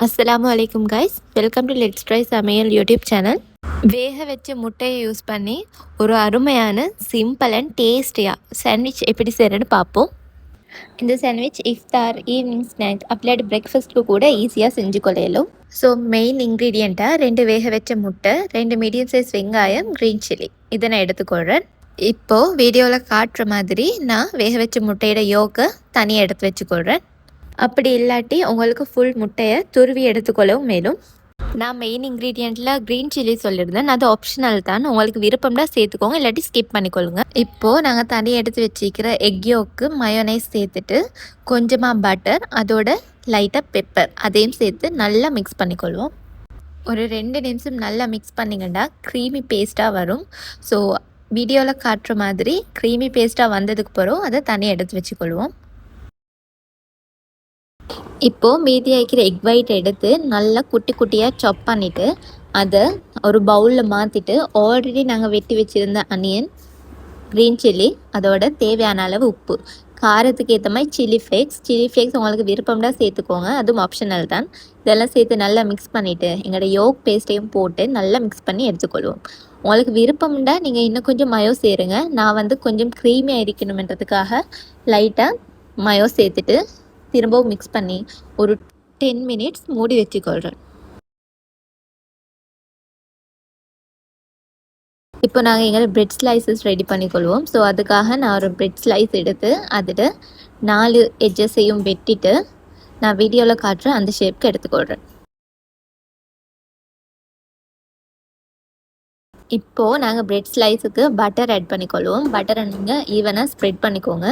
அஸ்ஸலாமு அலைக்கும் guys, welcome to let's try சமையல் யூடியூப் சேனல். வேக வச்ச முட்டையை யூஸ் பண்ணி ஒரு அருமையான சிம்பிள் அண்ட் டேஸ்டியாக சாண்ட்விச் எப்படி செய்கிறேன்னு பார்ப்போம். இந்த சாண்ட்விச் இஃப்தார், ஈவினிங் ஸ்நாக், அப்ளைடு பிரேக்ஃபாஸ்ட்டுக்கு கூட ஈஸியாக செஞ்சு கொள்ளையிலும். ஸோ மெயின் இன்க்ரீடியண்ட்டாக 2 வேக வச்ச முட்டை, 2 மீடியம் சைஸ் வெங்காயம், க்ரீன் சில்லி இதை நான் எடுத்துக்கொள்கிறேன். இப்போது வீடியோவில் காட்டுற மாதிரி நான் வேக வச்ச முட்டையோட யோக்கை தனியாக எடுத்து வச்சுக்கொள்கிறேன். அப்படி இல்லாட்டி உங்களுக்கு ஃபுல் முட்டையை துருவி எடுத்துக்கொள்ளவும் மேலும். நான் மெயின் இன்க்ரீடியண்ட்டில் க்ரீன் சில்லி சொல்லியிருந்தேன், அது ஆப்ஷனல் தான், உங்களுக்கு விருப்பம்னா சேர்த்துக்கோங்க, இல்லாட்டி ஸ்கிப் பண்ணிக்கொள்ளுங்க. இப்போது நாங்கள் தனியாக எடுத்து வச்சுக்கிற எக் யோக்கு மயோனைஸ் சேர்த்துட்டு கொஞ்சமாக பட்டர், அதோட லைட்டாக பெப்பர் அதையும் சேர்த்து நல்லா மிக்ஸ் பண்ணிக்கொள்வோம். ஒரு 2 நிமிஷம் நல்லா மிக்ஸ் பண்ணிங்கன்னா க்ரீமி பேஸ்ட்டாக வரும். ஸோ வீடியோவில் காட்டுற மாதிரி க்ரீமி பேஸ்ட்டாக வந்ததுக்கு பிறகு அதை தனியாக எடுத்து வச்சுக்கொள்வோம். இப்போது மீதி ஆகிக்கிற எக் ஒயிட் எடுத்து நல்லா குட்டி குட்டியாக சாப் பண்ணிவிட்டு அதை ஒரு பவுலில் மாற்றிட்டு ஆல்ரெடி நாங்கள் வெட்டி வச்சுருந்த அனியன், க்ரீன் சில்லி, அதோட தேவையான அளவு உப்பு, காரத்துக்கு ஏற்ற மாதிரி சில்லி ஃப்ளேக்ஸ் உங்களுக்கு விருப்பம்னா சேர்த்துக்கோங்க, அதுவும் ஆப்ஷனல் தான். இதெல்லாம் சேர்த்து நல்லா மிக்ஸ் பண்ணிவிட்டு எங்களோட யோக் பேஸ்ட்டையும் போட்டு நல்லா மிக்ஸ் பண்ணி எடுத்துக்கொள்வோம். உங்களுக்கு விருப்பம்னா நீங்கள் இன்னும் கொஞ்சம் மயோ சேருங்க. நான் கொஞ்சம் க்ரீமியாக இருக்கணுமென்றதுக்காக லைட்டாக மயோ சேர்த்துட்டு திரும்பவும் மிக்ஸ் பண்ணி ஒரு 10 மினிட்ஸ் மூடி வச்சுக்கொள்கிறேன். இப்போ நாங்கள் எங்களை பிரெட் ஸ்லைசஸ் ரெடி பண்ணிக்கொள்வோம். ஸோ அதுக்காக நான் ஒரு பிரெட் ஸ்லைஸ் எடுத்து அதில் 4 எட்ஜஸையும் வெட்டிட்டு நான் வீடியோவில் காட்டுற அந்த ஷேப்க்கு எடுத்துக்கொள்கிறேன். இப்போது நாங்கள் பிரெட் ஸ்லைஸுக்கு பட்டர் ஆட் பண்ணிக்கொள்வோம். பட்டரை நீங்கள் ஈவனாக ஸ்ப்ரெட் பண்ணிக்கோங்க.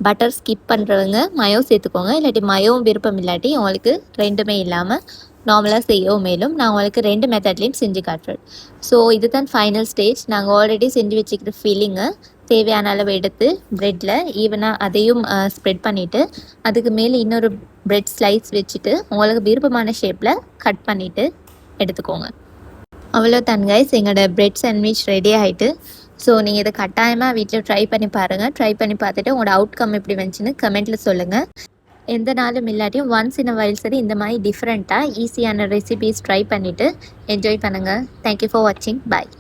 பட்டர் ஸ்கிப் பண்ணுறவங்க மயோ சேர்த்துக்கோங்க, இல்லாட்டி மயோவும் விருப்பம் இல்லாட்டி உங்களுக்கு ரெண்டுமே இல்லாமல் நார்மலாக செய்யவும் மேலும். நான் உங்களுக்கு 2 மெத்தட்லேயும் செஞ்சு காட்டுறேன். ஸோ இது தான் ஃபைனல் ஸ்டேஜ். நாங்கள் ஆல்ரெடி செஞ்சு வச்சுக்கிற ஃபீலிங்கை தேவையான அளவு எடுத்து ப்ரெட்டில் ஈவனாக அதையும் ஸ்ப்ரெட் பண்ணிவிட்டு அதுக்கு மேலே இன்னொரு பிரெட் ஸ்லைஸ் வச்சுட்டு உங்களுக்கு விருப்பமான ஷேப்பில் கட் பண்ணிவிட்டு எடுத்துக்கோங்க. அவ்வளோ தான் கைஸ், எங்களோட பிரெட் சாண்ட்விச் ரெடி ஆகிட்டு. ஸோ நீங்கள் இதை கட்டாயமாக வீட்டில் ட்ரை பண்ணி பாருங்கள். ட்ரை பண்ணி பார்த்துட்டு உங்களோட அவுட்கம் எப்படி வந்துச்சுன்னு கமெண்ட்டில் சொல்லுங்கள். எந்த நாளும் இல்லாட்டியும் ஒன்ஸ் இன் அ வைல் சரி இந்த மாதிரி டிஃப்ரெண்ட்டாக ஈஸியான ரெசிபீஸ் ட்ரை பண்ணிவிட்டு என்ஜாய் பண்ணுங்கள். தேங்க்யூ ஃபார் வாட்சிங். பாய்.